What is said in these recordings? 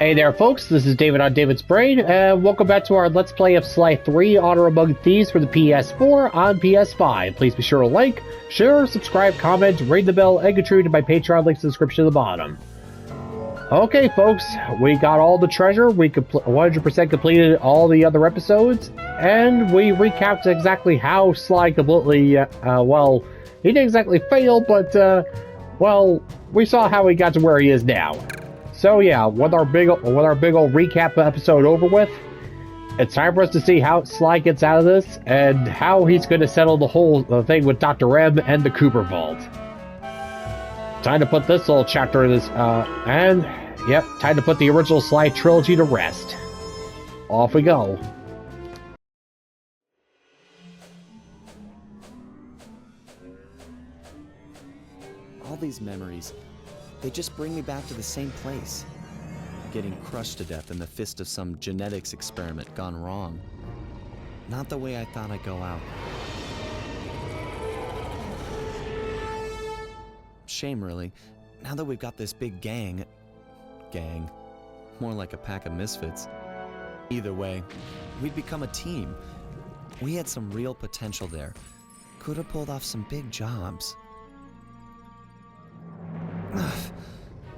Hey there folks, this is David on David's Brain, and welcome back to our Let's Play of Sly 3 Honor Among Thieves for the PS4 on PS5. Please be sure to like, share, subscribe, comment, ring the bell, and contribute to my Patreon links in the description at the bottom. Okay folks, we got all the treasure, we 100% completed all the other episodes, and we recapped exactly how Sly completely, well, he didn't exactly fail, but, well, we saw how he got to where he is now. So yeah, with our big old recap episode over with, it's time for us to see how Sly gets out of this and how he's going to settle the whole thing with Dr. M and the Cooper Vault. Time to put this little chapter in this, and yep, time to put the original Sly trilogy to rest. Off we go. All these memories, they just bring me back to the same place. Getting crushed to death in the fist of some genetics experiment gone wrong. Not the way I thought I'd go out. Shame, really. Now that we've got this big gang, more like a pack of misfits. Either way, we'd become a team. We had some real potential there. Could have pulled off some big jobs.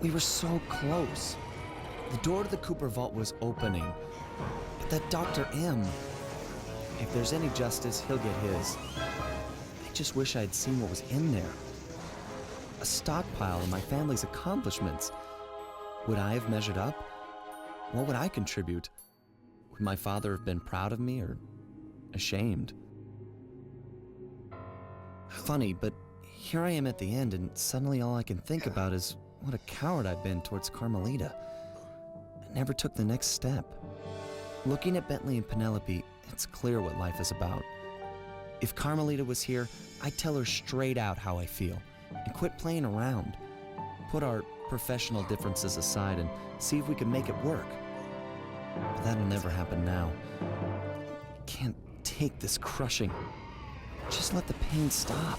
We were so close. The door to the Cooper Vault was opening. But that Dr. M, if there's any justice, he'll get his. I just wish I'd seen what was in there. A stockpile of my family's accomplishments. Would I have measured up? What would I contribute? Would my father have been proud of me or ashamed? Funny, but here I am at the end, and suddenly all I can think about is what a coward I've been towards Carmelita. I never took the next step. Looking at Bentley and Penelope, it's clear what life is about. If Carmelita was here, I'd tell her straight out how I feel, and quit playing around. Put our professional differences aside and see if we can make it work. But that'll never happen now. I can't take this crushing. Just let the pain stop.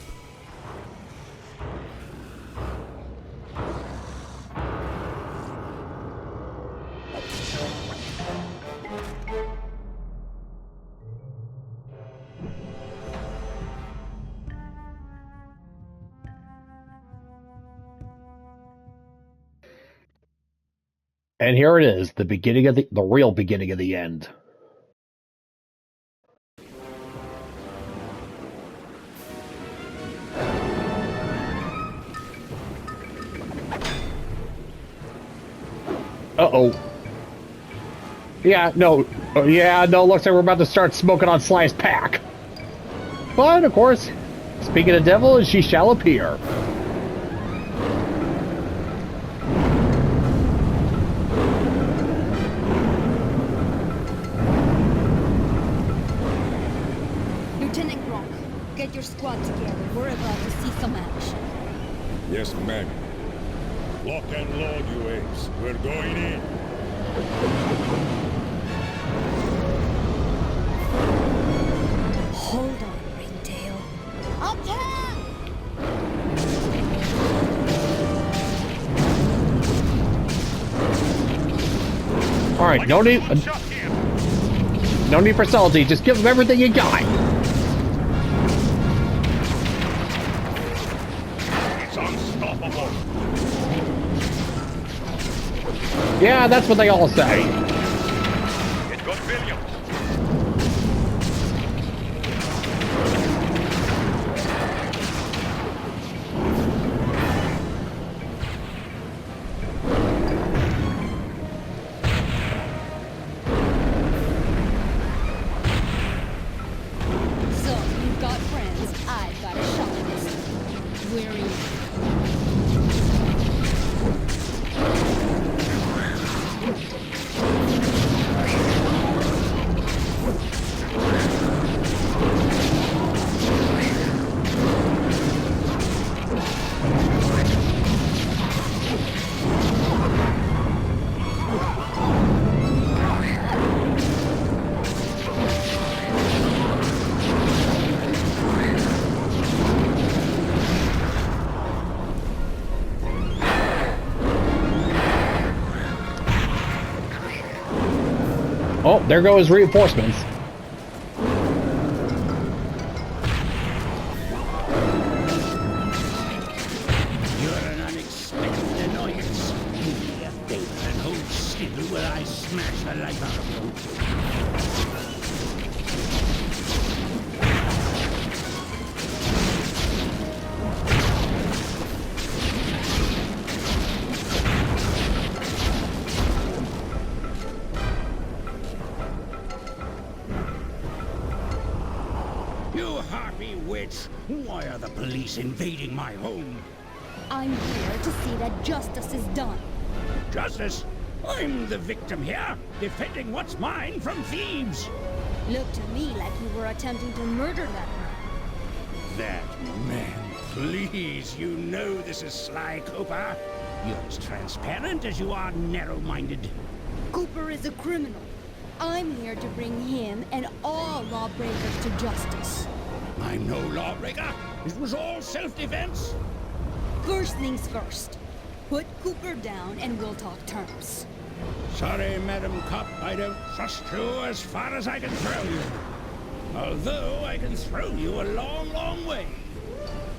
And here it is, the beginning of the real beginning of the end. Uh-oh. Yeah, no, looks like we're about to start smoking on Sly's pack. But, of course, speaking of devil, she shall appear. Get your squad together. We're about to see some action. Yes, ma'am. Lock and load, you apes. We're going in. Hold on, Ringtail. Attack! All right, no need for subtlety. Just give them everything you got. Yeah, that's what they all say. It got Williams. So, you've got friends. I've got a shot list. Where are you? Oh, there goes reinforcements. You're an unexpected annoyance. Do me a favor and hold still while I smash the life out of you. You harpy witch! Why are the police invading my home? I'm here to see that justice is done. Justice? I'm the victim here, defending what's mine from thieves. Looked to me like you were attempting to murder that man. That man, please, you know this is Sly Cooper. You're as transparent as you are narrow-minded. Cooper is a criminal. I'm here to bring him and all lawbreakers to justice. I'm no lawbreaker. It was all self-defense. First things first. Put Cooper down and we'll talk terms. Sorry, Madam Cop, I don't trust you as far as I can throw you. Although I can throw you a long, long way.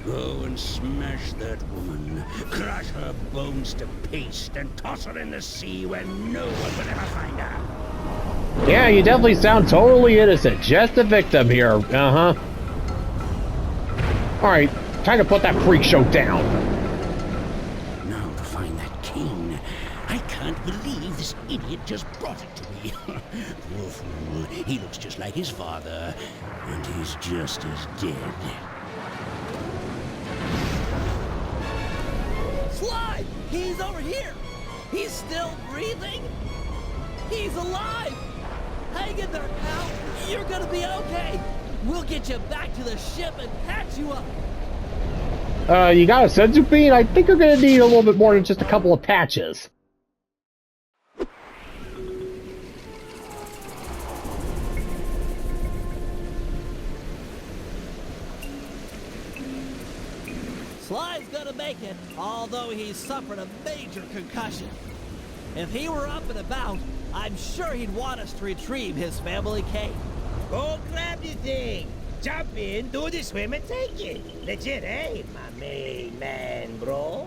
Go and smash that woman. Crush her bones to paste and toss her in the sea where no one will ever find her. Yeah, you definitely sound totally innocent. Just a victim here. Uh-huh. Alright, time to put that freak show down. Now to find that cane. I can't believe this idiot just brought it to me. Poor fool. He looks just like his father. And he's just as dead. Sly! He's over here! He's still breathing? He's alive! Hang in there, pal! You're gonna be okay! We'll get you back to the ship and patch you up! You got a senzu bean? I think you're gonna need a little bit more than just a couple of patches. Sly's gonna make it, although he's suffered a major concussion. If he were up and about, I'm sure he'd want us to retrieve his family cane. Go grab your thing. Jump in, do the swim, and take it. Legit, eh, my main man, bro?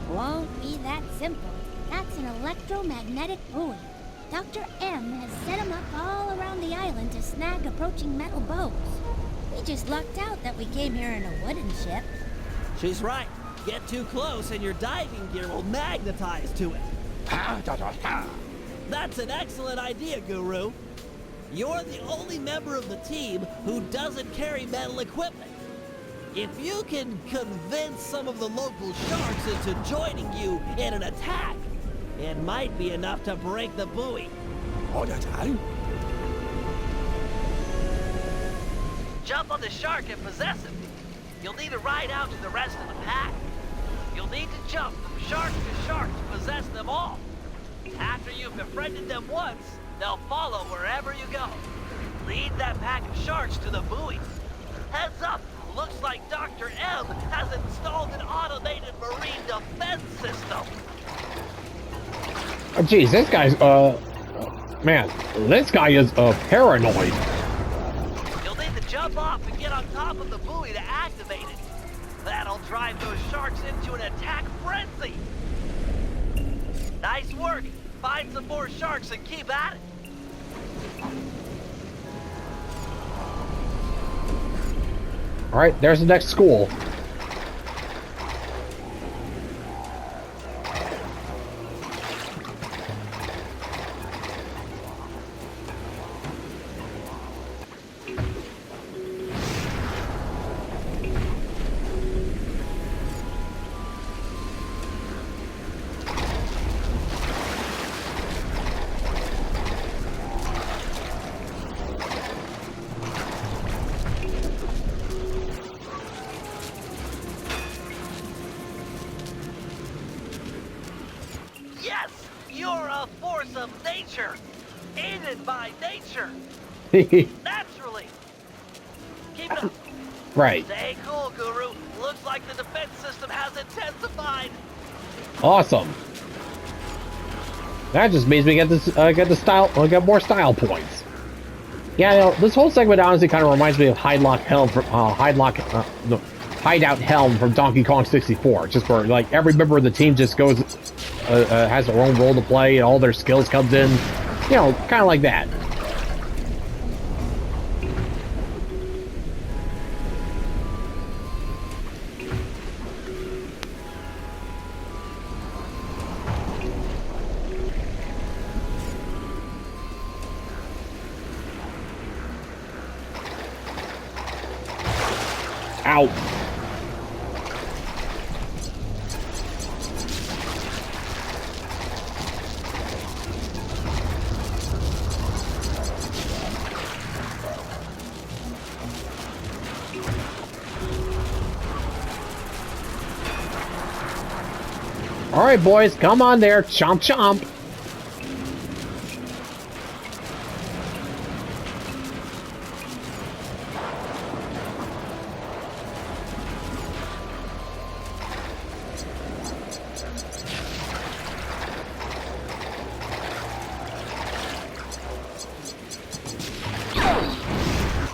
Won't be that simple. That's an electromagnetic buoy. Dr. M has set them up all around the island to snag approaching metal boats. We just lucked out that we came here in a wooden ship. She's right. Get too close and your diving gear will magnetize to it. That's an excellent idea, Guru. You're the only member of the team who doesn't carry metal equipment. If you can convince some of the local sharks into joining you in an attack, it might be enough to break the buoy. Jump on the shark and possess him. You'll need to ride out to the rest of the pack. You'll need to jump from shark to shark to possess them all. After you've befriended them once, they'll follow wherever you go. Lead that pack of sharks to the buoy. Heads up, looks like Dr. M has installed an automated marine defense system. Oh, geez, this guy's, man, this guy is, paranoid. You'll need to jump off and get on top of the buoy to activate it. That'll drive those sharks into an attack frenzy. Nice work. Find some more sharks and keep at it. Alright, there's the next school. Of nature, aided by nature, naturally. Keep it up. Right. Stay cool, Guru. Looks like the defense system has intensified. Awesome. That just means we get this, get more style points. Yeah, you know, this whole segment honestly kind of reminds me of Hideout Helm from Donkey Kong 64. Just where like every member of the team just goes, has their own role to play, and all their skills comes in. You know, kind of like that. Ow. All right, boys, come on there, chomp chomp.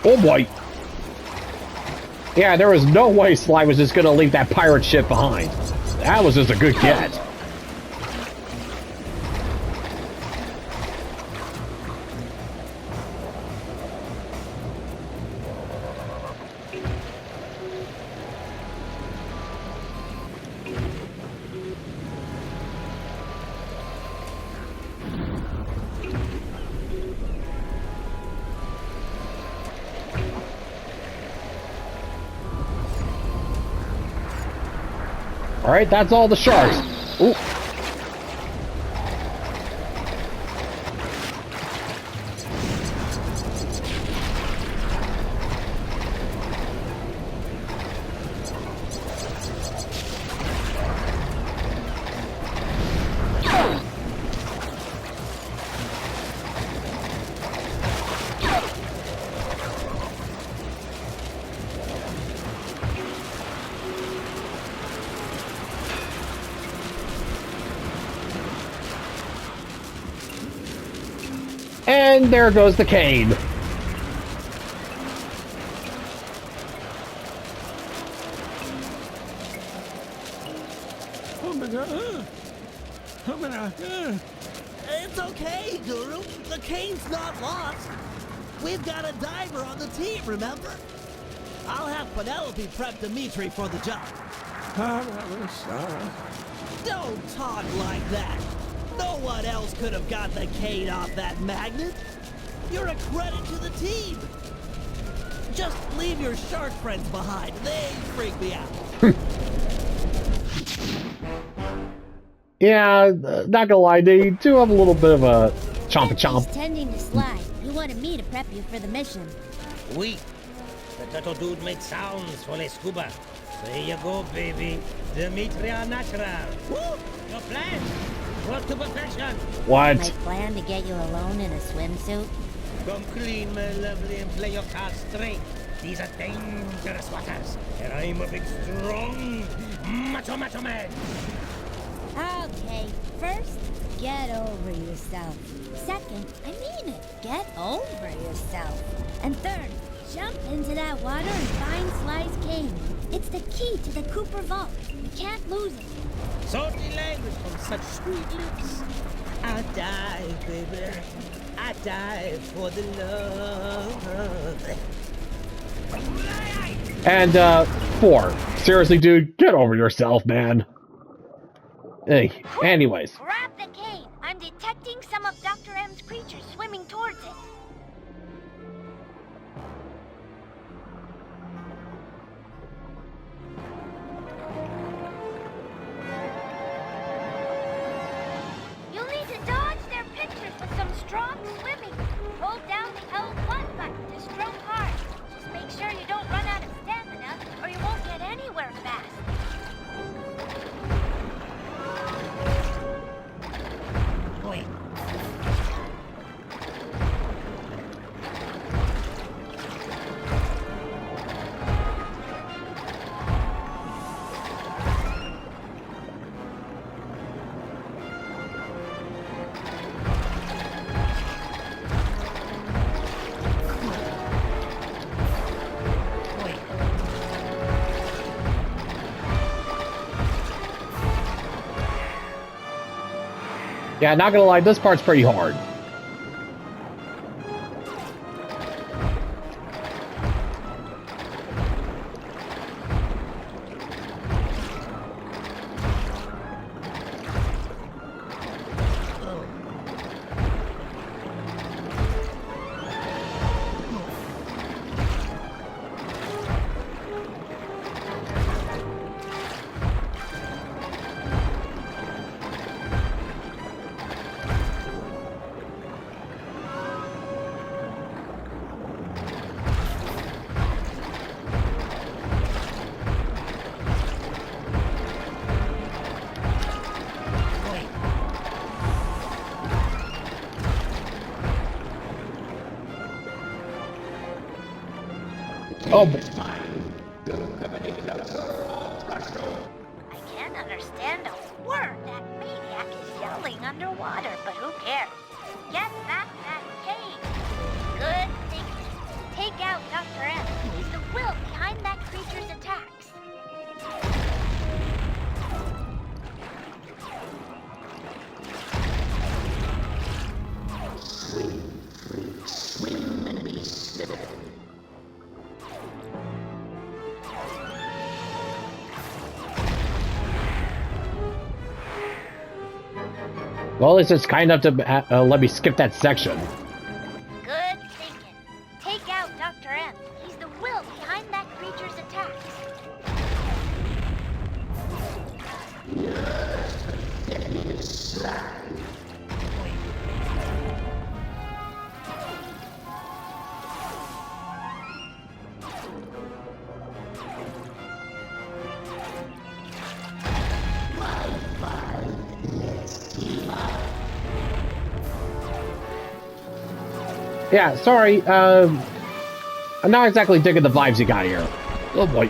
Oh boy. Yeah, there was no way Sly was just gonna leave that pirate ship behind. That was just a good get. All right, that's all the sharks. Ooh. And there goes the cane. It's okay, Guru. The cane's not lost. We've got a diver on the team, remember? I'll have Penelope prep Dimitri for the job. Don't talk like that. No one else could have got the cane off that magnet. You're a credit to the team. Just leave your shark friends behind. They freak me out. Yeah, not gonna lie, they do have a little bit of a chomp-a-chomp. He's tending to Sly. He wanted me to prep you for the mission. Oui. The turtle dude made sounds for les scuba. So here you go, baby. Dimitri are natural. Woo! Your plan. Work to perfection. What? My plan to get you alone in a swimsuit? Come clean, my lovely, and play your cards straight. These are dangerous waters, and I'm a big, strong, macho man. Okay, first, get over yourself. Second, I mean it, get over yourself. And third, jump into that water and find Sly's cane. It's the key to the Cooper Vault. You can't lose it. Salty language from such sweet lips. I die, baby. I die for the love. And, 4. Seriously, dude, get over yourself, man. Hey, anyways. Grab the cane. I'm detecting some of Dr. M's creatures swimming towards it. You'll need to dodge their pictures with some strong swimming. Hold down the L1 button to stroke hard. Just make sure you don't run out of stamina, or you won't get anywhere fast. Wait. Yeah, not gonna lie, this part's pretty hard. Oh, I can't understand a word that maniac is yelling underwater, but who cares? Get back that cage! Good thinking. Take out Dr. M. He's the will behind that creature's attacks. well, at least it's kind enough to let me skip that section. Good thinking. Take out Dr. M. He's the will behind that creature's attacks. Yeah, sorry, I'm not exactly digging the vibes you got here. Oh boy.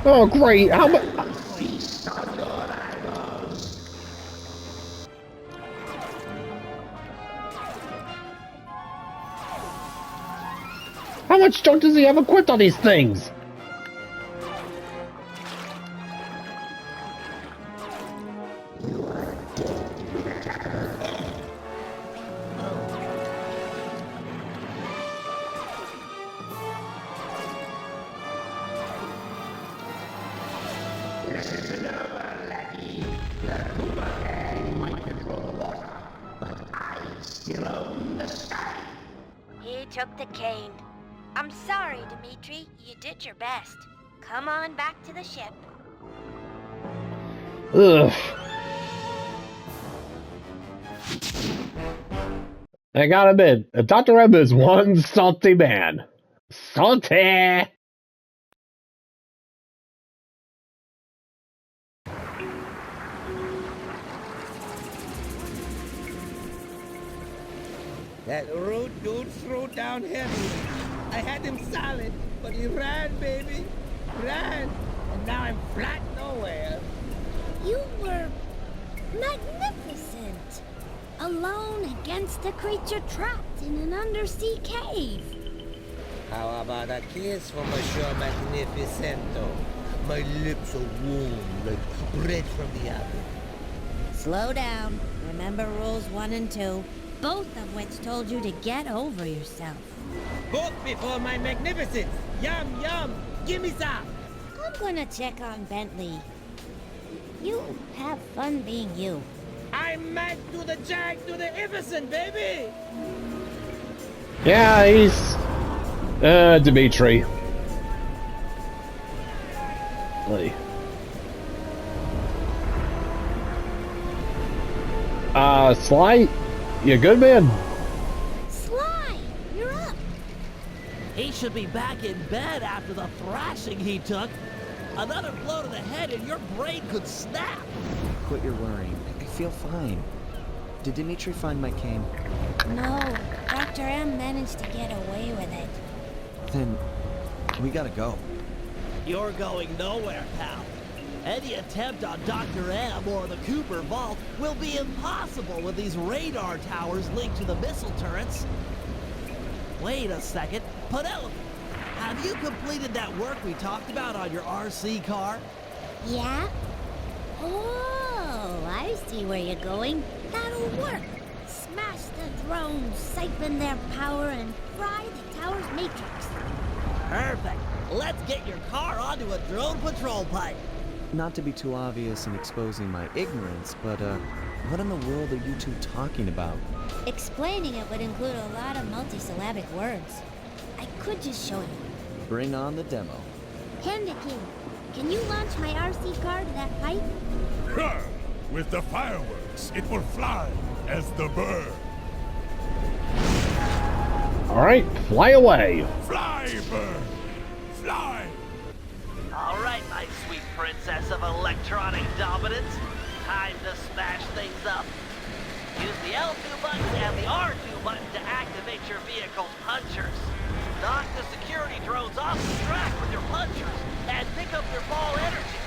Oh, great. How much? How much junk does he have equipped on these things? He took the cane. I'm sorry, Dimitri. You did your best. Come on back to the ship. Ugh. I gotta admit, Dr. M is one salty man. Salty! That rude dude threw down heavy. I had him solid, but he ran, baby. Ran. And now I'm flat nowhere. You were magnificent. Alone against a creature trapped in an undersea cave. How about a kiss for Monsieur Magnificento? My lips are warm like bread from the oven. Slow down. Remember rules 1 and 2, both of which told you to get over yourself. Both before my magnificence. Yum, yum. Give me some. I'm gonna check on Bentley. You have fun being you. I'm mad to the jag to the Iverson, baby. Yeah, he's... Dimitri. Really. Sly? You good, man? Sly, you're up. He should be back in bed after the thrashing he took. Another blow to the head and your brain could snap. Quit your worrying. I feel fine. Did Dimitri find my cane? No, Dr. M managed to get away with it. Then we gotta go. You're going nowhere, pal. Any attempt on Dr. M or the Cooper Vault will be impossible with these radar towers linked to the missile turrets. Wait a second. Penelope, have you completed that work we talked about on your RC car? Yeah? Oh, I see where you're going. That'll work. Smash the drones, siphon their power, and fry the tower's matrix. Perfect. Let's get your car onto a drone patrol pipe. Not to be too obvious in exposing my ignorance, but what in the world are you two talking about? Explaining it would include a lot of multisyllabic words. I could just show you. Bring on the demo. Panda King, can you launch my RC car to that pipe? Huh. With the fireworks, it will fly as the bird. Alright, fly away. Fly, bird! Fly! All right, my sweet princess of electronic dominance. Time to smash things up. Use the L2 button and the R2 button to activate your vehicle's punchers. Knock the security drones off the track with your punchers and pick up their ball energy.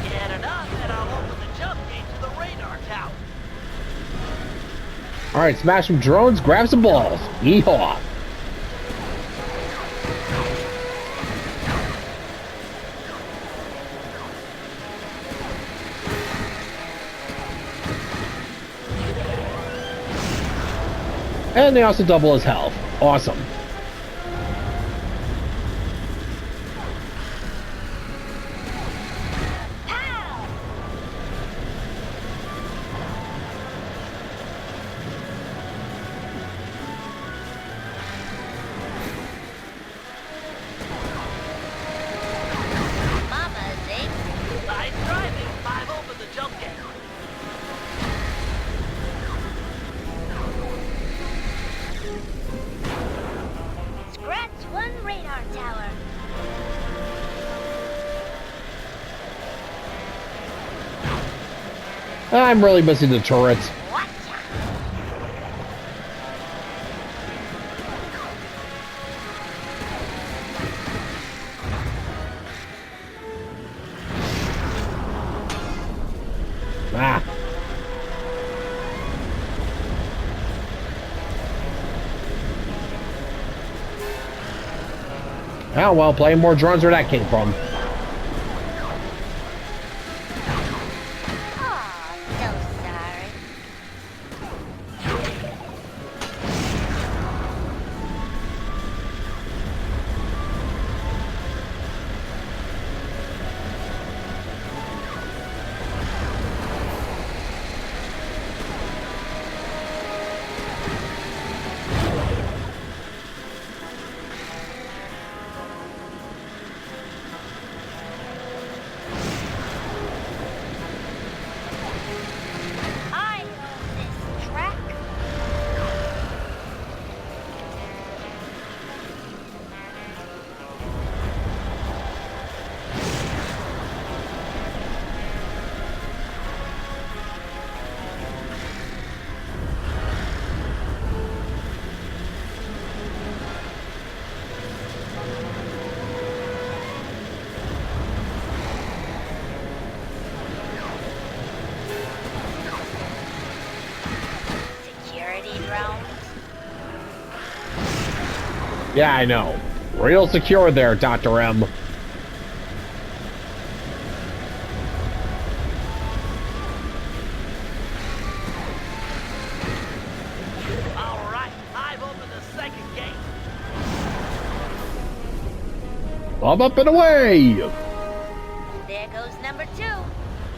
Get enough and I'll open the jump gate to the radar tower. Alright, smash some drones, grab some balls. Yeehaw. And they also double his health. Awesome. Nice driving. I've opened the jump gate. Scratch one radar tower. I'm really missing the turrets. Ah. Oh, well, playing more drones where that came from. Aw, so sorry. I own this track. Security drones. Yeah, I know. Real secure there, Dr. M. All right, I've opened the second gate. Bob up and away! There goes number 2.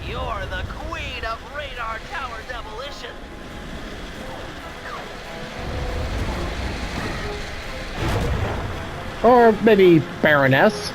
You're the queen of radar tower demolition. Or maybe Baroness.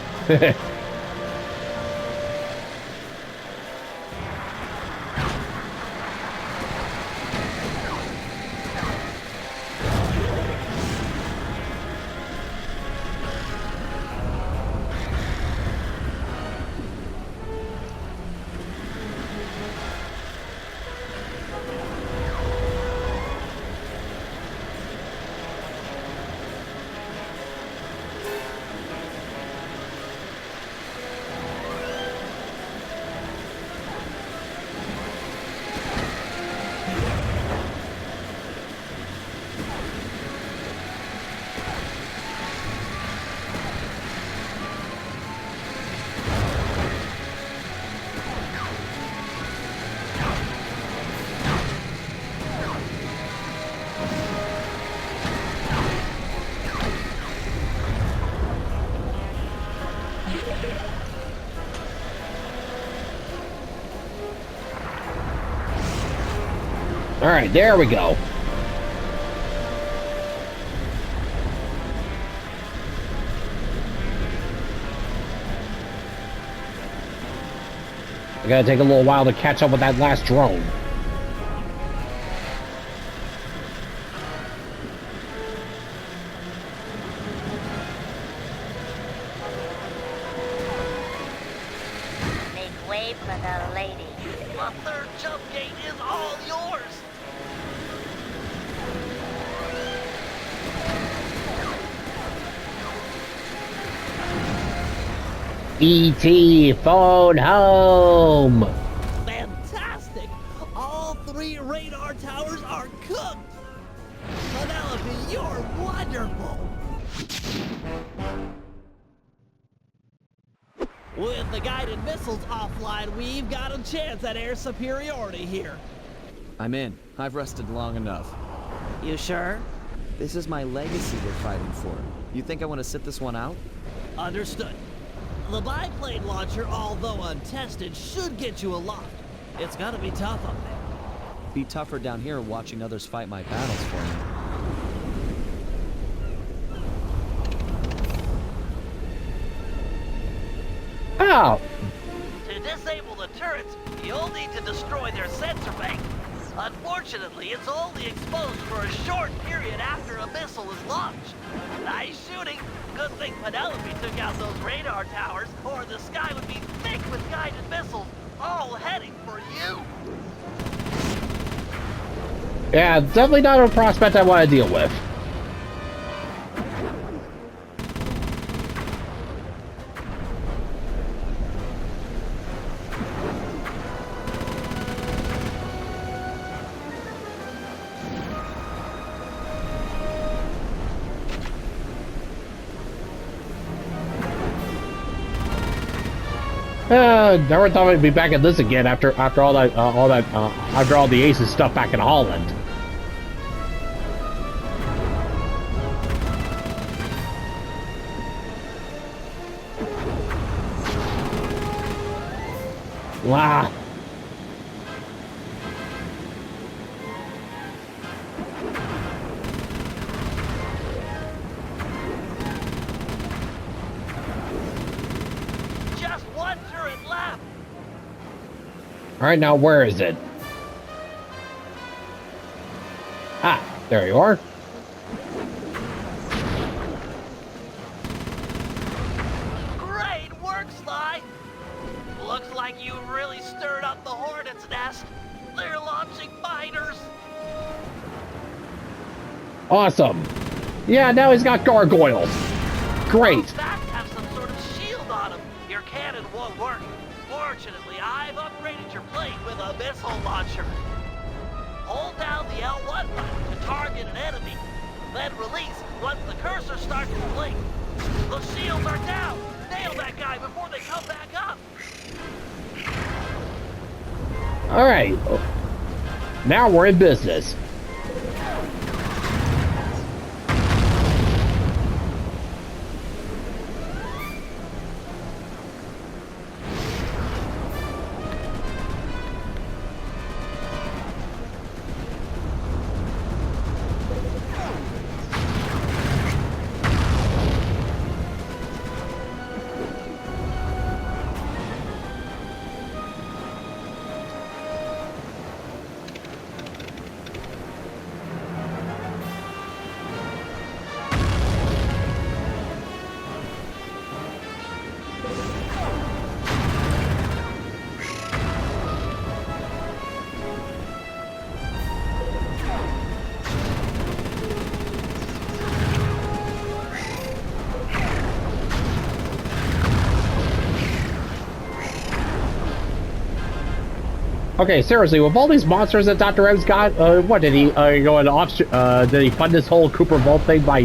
Alright, there we go. I gotta take a little while to catch up with that last drone. Make way for the lady. The third jump gate is all yours. E.T. phone home! Fantastic! All 3 radar towers are cooked! Penelope, you're wonderful! With the guided missiles offline, we've got a chance at air superiority here. I'm in. I've rested long enough. You sure? This is my legacy we're fighting for. You think I want to sit this one out? Understood. The biplane launcher, although untested, should get you aloft. It's gonna be tough up there. Be tougher down here watching others fight my battles for me. Oh! To disable the turrets, you'll need to destroy their sensor bank. Unfortunately, it's only exposed for a short period after a missile is launched. Nice shooting. Good thing Penelope took out those radar towers, or the sky would be thick with guided missiles, all heading for you. Yeah, definitely not a prospect I want to deal with. Never thought I'd be back at this again after all the Aces stuff back in Holland. Wow. Just one turret left. All right, now where is it? Ah, there you are. Great work, Sly. Looks like you really stirred up the hornet's nest. They're launching miners. Awesome. Yeah, now he's got gargoyles. Great. Those bats have some sort of shield on them. Your cannon won't work. Fortunately, I've upgraded your plane with a missile launcher. Hold down the L1 button to target an enemy. Then release once the cursor starts to blink. The shields are down. Nail that guy before they come back up. All right. Now we're in business. Okay, seriously, with all these monsters that Dr. M's got, what did he go and did he fund this whole Cooper Vault thing by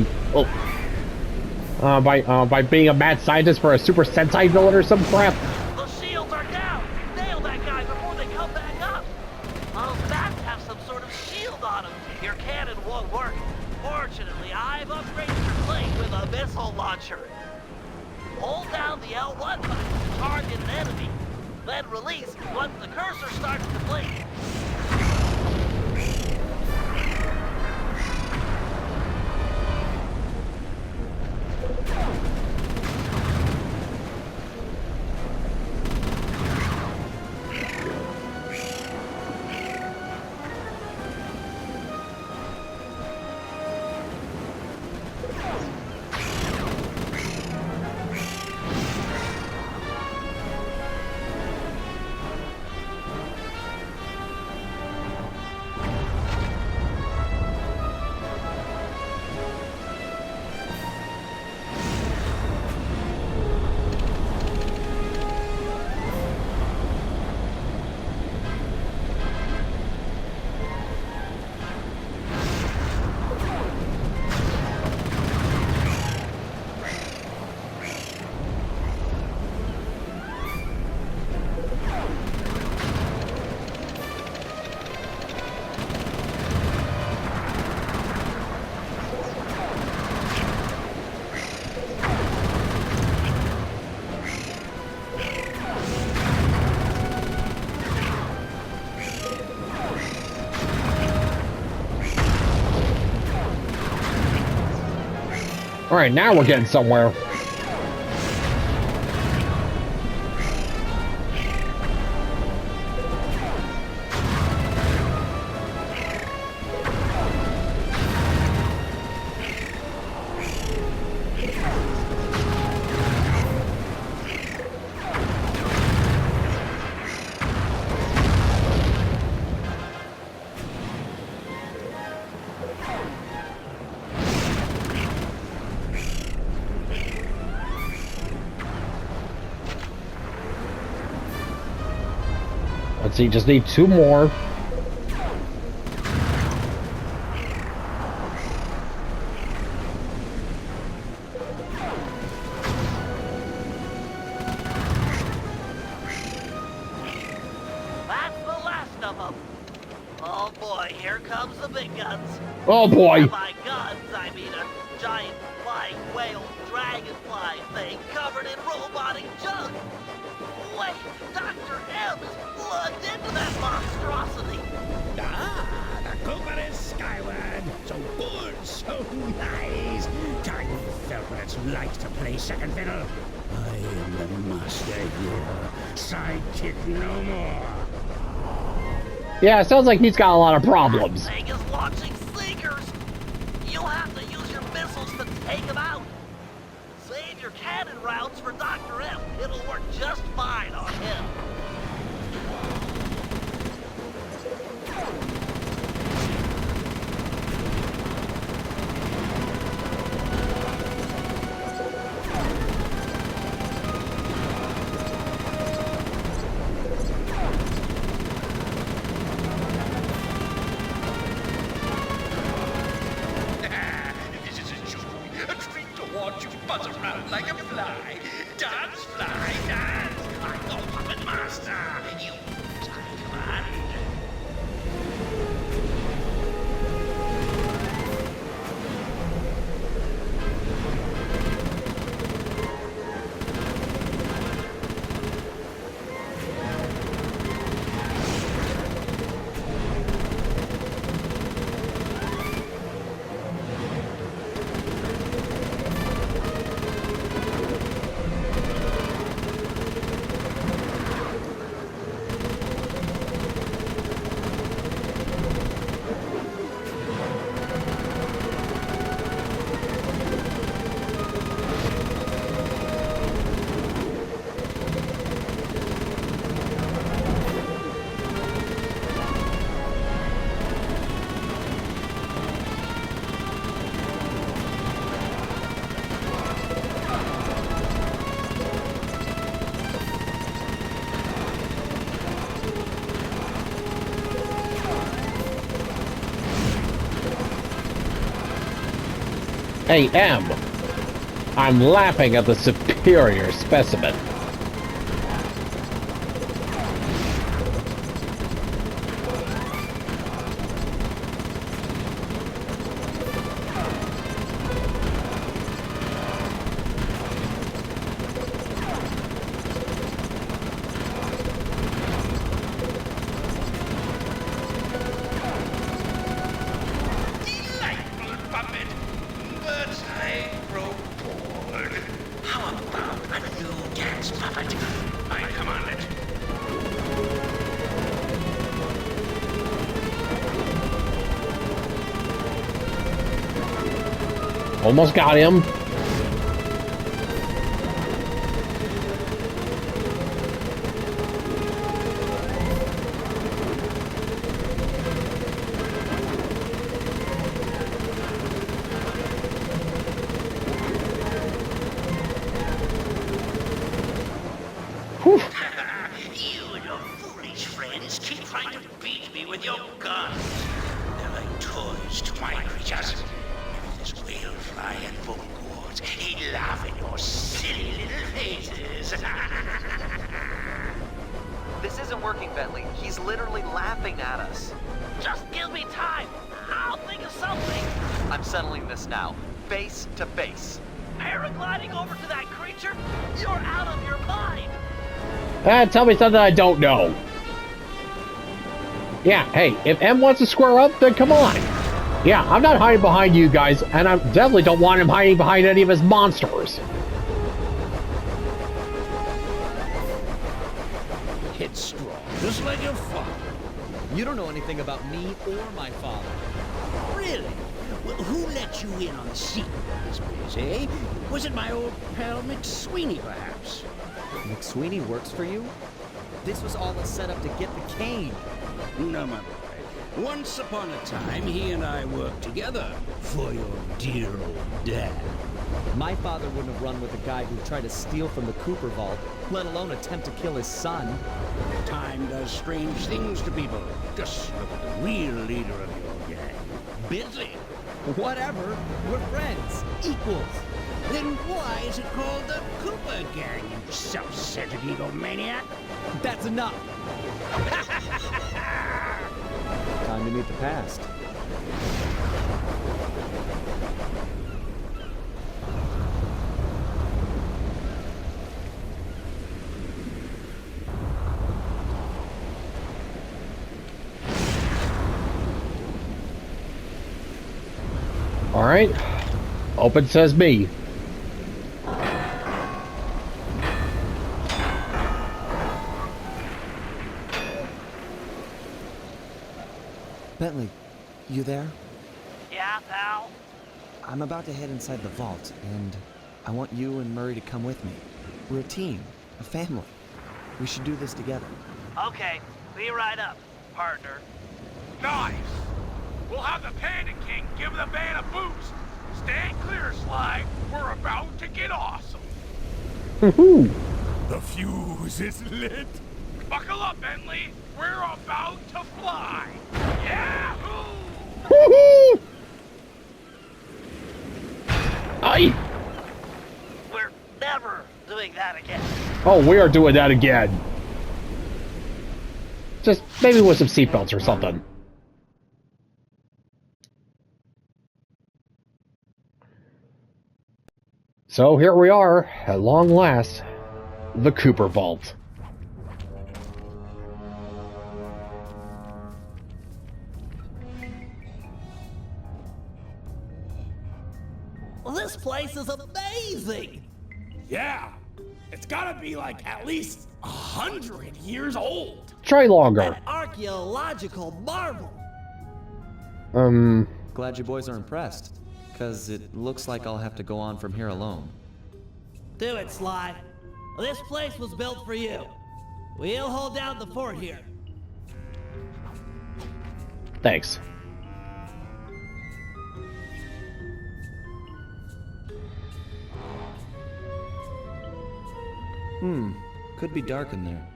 being a mad scientist for a Super Sentai villain or some crap? The shields are down. Nail that guy before they come back up. Those bats have some sort of shield on them. Your cannon won't work. Fortunately, I've upgraded your plane with a missile launcher. Hold down the L1 button to target an enemy. Then release once the cursor starts to blink. Alright, now we're getting somewhere. Let's see, just need 2 more. That's the last of them. Oh boy, here comes the big guns. Oh boy! And by guns, I mean a giant flying whale dragonfly thing covered in robotic junk. Wait, Dr. M is plugged into that monstrosity. Ah, the Cooper is skyward. So good, so nice. Time you felt what it's like to play second fiddle. I am the master here. Sidekick no more. Yeah, it sounds like he's got a lot of problems. That thing is launching sinkers. You'll have to use your missiles to take him out. Save your cannon rounds for Dr. M. It'll work just fine on him. This is a joy, a treat to watch you buzz around like a fly. Dance, fly, dance. I'm the puppet master. You I command. Hey, M. I'm laughing at the superior specimen. Delightful puppet. But I grow bored. How about a new dance puppet? I command it. Almost got him. Whew. You and your foolish friends keep trying to beat me with your guns. They're like toys to my creatures. If this whale fly had vocal cords, he'd laugh at your silly little faces. This isn't working, Bentley. He's literally laughing at us. Just give me time. I'll think of something. I'm settling this now. Face to face. Paragliding over to that creature? You're out of your mind. Tell me something I don't know. Yeah, hey, if M wants to square up, then come on. Yeah, I'm not hiding behind you guys, and I definitely don't want him hiding behind any of his monsters. Headstrong, just like your father. You don't know anything about me or my father. Really? Well, who let you in on the secret of this place, eh? Was it my old pal McSweeney, perhaps? McSweeney works for you? This was all a setup to get the cane. No, my boy. Once upon a time, he and I worked together for your dear old dad. My father wouldn't have run with a guy who tried to steal from the Cooper vault, let alone attempt to kill his son. Time does strange things to people. Just look at the real leader of your gang, Bentley. Whatever. We're friends. Equals. Then why is it called the Cooper Gang, you self-centered egomaniac? That's enough. Time to meet the past. All right. Open says me. Bentley, you there? Yeah, pal? I'm about to head inside the vault, and I want you and Murray to come with me. We're a team, a family. We should do this together. Okay, be right up, partner. Nice! We'll have the Panda King give the band a boost. Stand clear, Sly. We're about to get awesome. Woohoo! The fuse is lit. Buckle up, Bentley. We're about to fly. Yahoo! Woohoo! Aye! We're never doing that again. Oh, we are doing that again. Just maybe with some seatbelts or something. So here we are, at long last, the Cooper Vault. Well, this place is amazing! Yeah. It's gotta be like at least 100 years old. Try longer. An archaeological marvel! Glad you boys are impressed, because it looks like I'll have to go on from here alone. Do it, Sly. This place was built for you. We'll hold down the fort here. Thanks. Could be dark in there.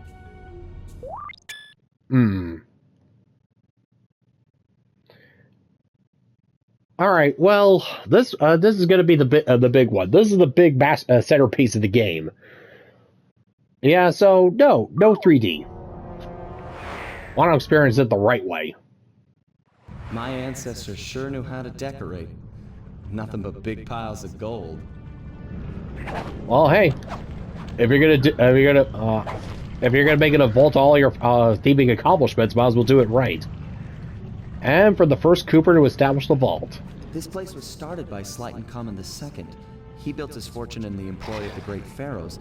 All right. Well, this is going to be the big one. This is the big centerpiece of the game. Yeah. So no 3D. Want to experience it the right way. My ancestors sure knew how to decorate. Nothing but big piles of gold. Well, hey, if you're gonna make it a vault all your theming accomplishments, might as well do it right. And for the first Cooper to establish the vault. This place was started by Slyton Common II. He built his fortune in the employ of the great pharaohs.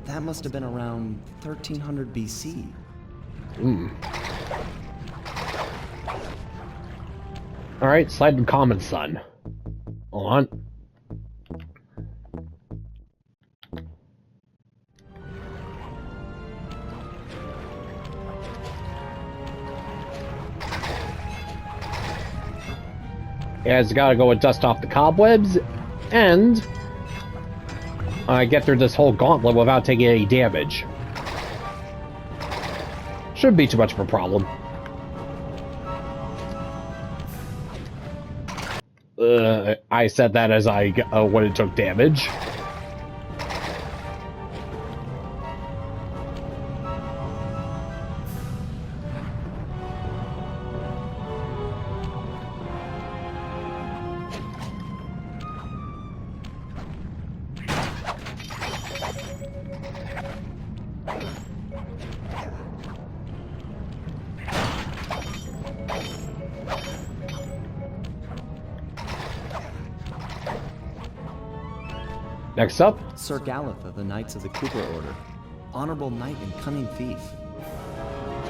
That must have been around 1300 BC. All right, Slyton Common's son. Hold on. Has got to go and dust off the cobwebs and get through this whole gauntlet without taking any damage. Shouldn't be too much of a problem. I said that as when it took damage. Next up, Sir Galeth of the Knights of the Cooper Order. Honorable knight and cunning thief.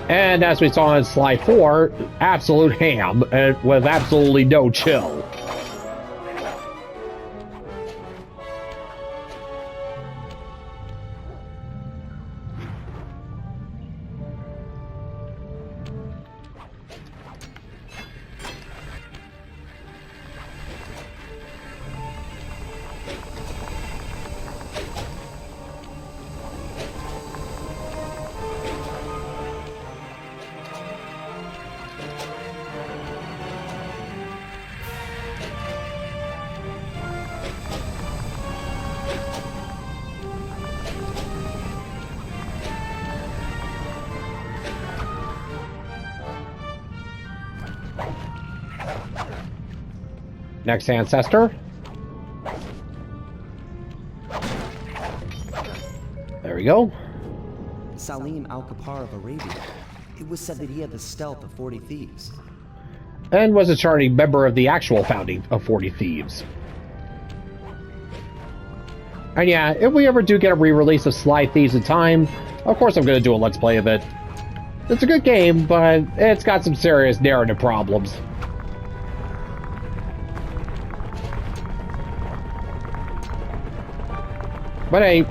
and as we saw in Slide 4, absolute ham, and with absolutely no chill. Next ancestor. There we go. Salim al-Kapar of Arabia. It was said that he had the stealth of 40 thieves. And was a charting member of the actual founding of 40 Thieves. And yeah, if we ever do get a re-release of Sly Thieves in time, of course I'm going to do a Let's Play of it. It's a good game, but it's got some serious narrative problems. But hey,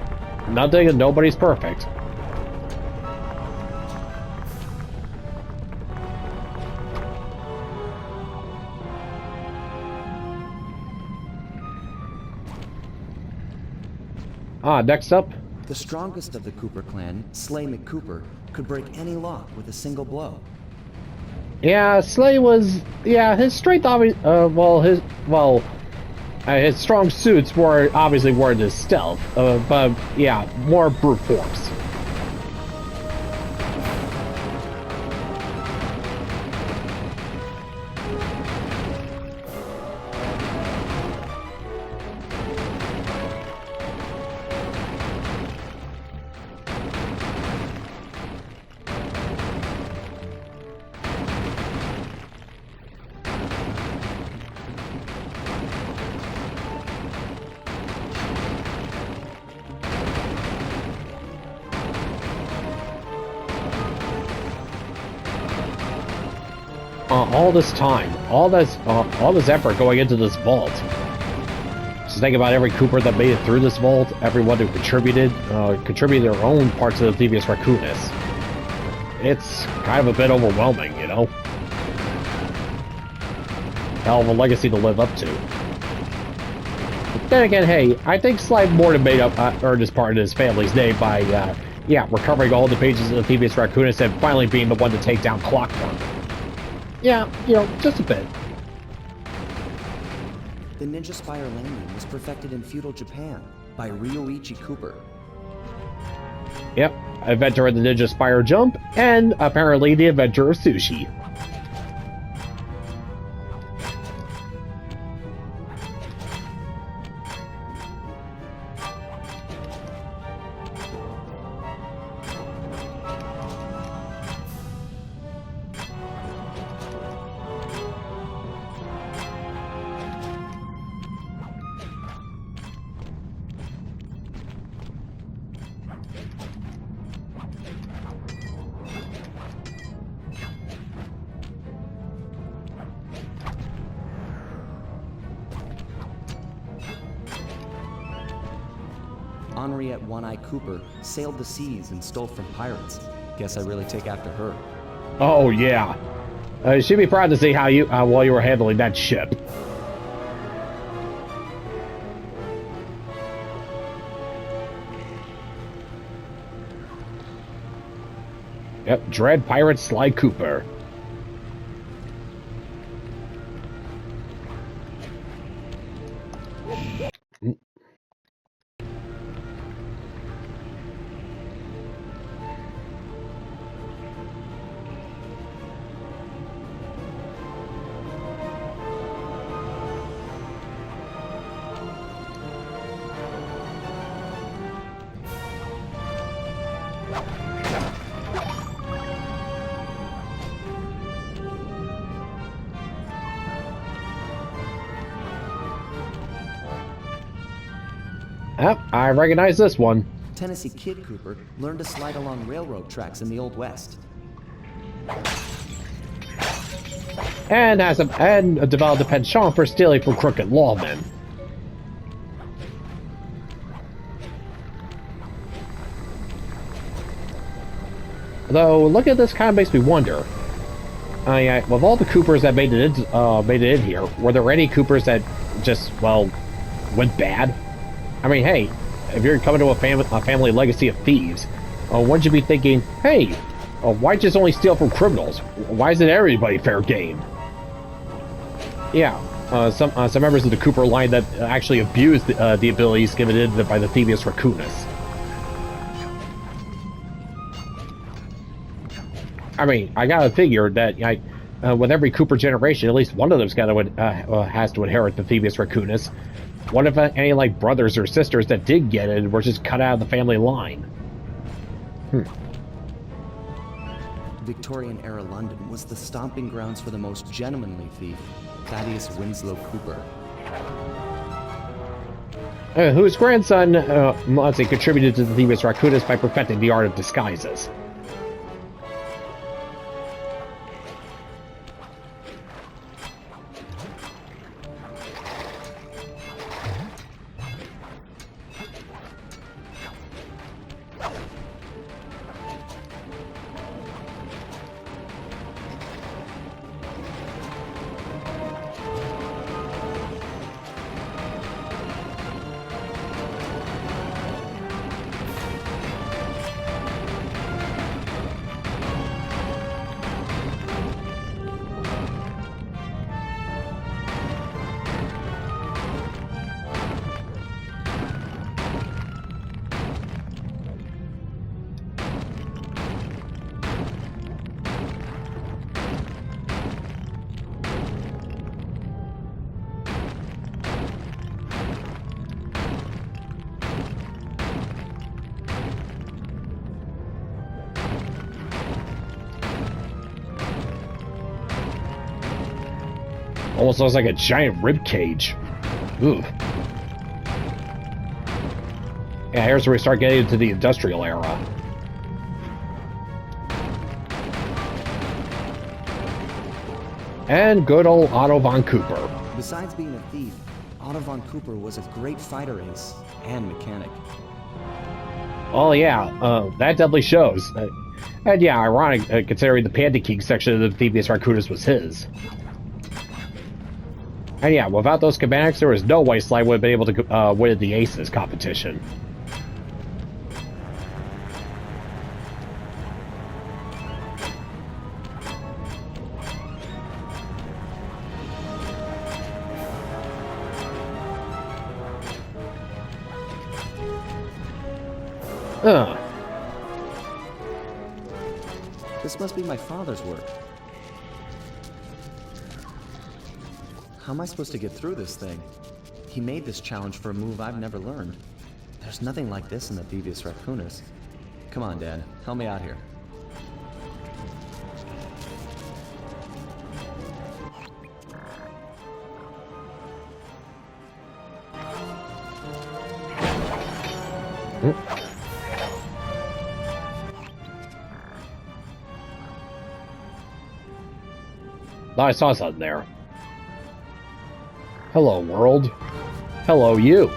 nothing and nobody's perfect. Next up. The strongest of the Cooper clan, Slay McCooper, could break any lock with a single blow. Yeah, Slay was... Yeah, his strength his strong suits were obviously his stealth, but yeah, more brute force. All this time, all this effort going into this vault. Just think about every Cooper that made it through this vault, everyone who contributed their own parts of the Thievius Raccoonus. It's kind of a bit overwhelming, you know? Hell of a legacy to live up to. But then again, hey, I think Sly Morton earned his part in his family's name by, recovering all the pages of the Thievius Raccoonus and finally being the one to take down Clockwork. Yeah, you know, just a bit. The Ninja Spire landing was perfected in feudal Japan by Ryoichi Cooper. Yep, inventor of the Ninja Spire jump, and apparently the inventor of sushi. Henriette One-Eye Cooper sailed the seas and stole from pirates. Guess I really take after her. Oh yeah, she'd be proud to see how you while you were handling that ship. Yep, Dread Pirate Sly Cooper. Yep, I recognize this one. Tennessee Kid Cooper learned to slide along railroad tracks in the Old West. And developed a penchant for stealing from crooked lawmen. Though, look at this, kind of makes me wonder. With all the Coopers that made it in here, were there any Coopers that just, well, went bad? I mean, hey, if you're coming to a family legacy of thieves, wouldn't you be thinking, hey, why just only steal from criminals? Why isn't everybody fair game? Yeah, some members of the Cooper line that actually abused the abilities given in by the Thievius Raccoonus. I mean, I gotta figure that with every Cooper generation, at least one of them's has to inherit the Thievius Raccoonus. What if any like brothers or sisters that did get it were just cut out of the family line? Victorian-era London was the stomping grounds for the most gentlemanly thief, Thaddeus Winslow Cooper. Whose grandson, let's say, contributed to the Thievius Raccoonus by perfecting the art of disguises. Almost looks like a giant rib cage. Ooh. Yeah, here's where we start getting into the industrial era. And good old Otto von Cooper. Besides being a thief, Otto von Cooper was a great fighter ace and mechanic. Oh yeah, that definitely shows. And yeah, ironic considering the Panda King section of the Thievius Raccoonus was his. And yeah, without those schematics, there was no way Sly would have been able to win the Aces competition. This must be my father's work. How am I supposed to get through this thing? He made this challenge for a move I've never learned. There's nothing like this in the Thievius Raccoonus. Come on, Dad. Help me out here. I saw something there. Hello, world. Hello, you.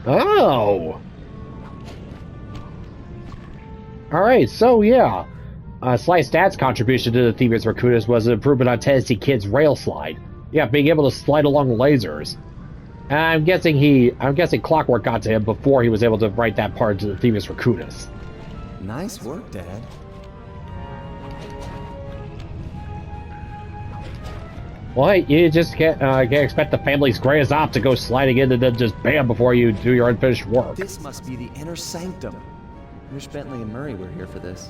Oh! Alright, so yeah. Sly's dad's contribution to the Thievius Raccoonus was an improvement on Tennessee Kid's rail slide. Yeah, being able to slide along lasers. And I'm guessing Clockwork got to him before he was able to write that part into the Thievius Raccoonus. Nice work, Dad. Well, hey, you just can't expect the family's greatest op to go sliding in and then just bam before you do your unfinished work. This must be the inner sanctum. I wish Bentley and Murray were here for this.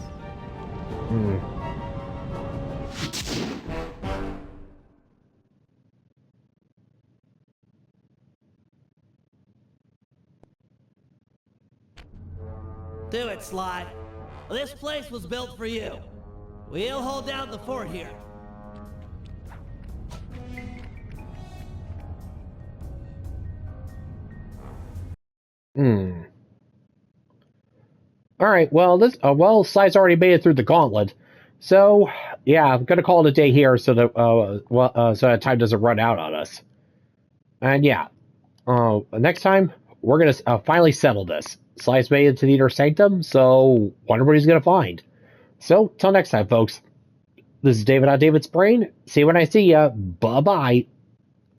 Do it, Sly. This place was built for you. We'll hold down the fort here. Hmm. Alright, well, Sly's already made it through the gauntlet. So, yeah, I'm gonna call it a day here so that, so that time doesn't run out on us. And yeah, next time, we're gonna finally settle this. Sly's made it to the Inner Sanctum, so wonder what he's gonna find. So, till next time, folks. This is David on David's Brain. See you when I see ya. Bye-bye.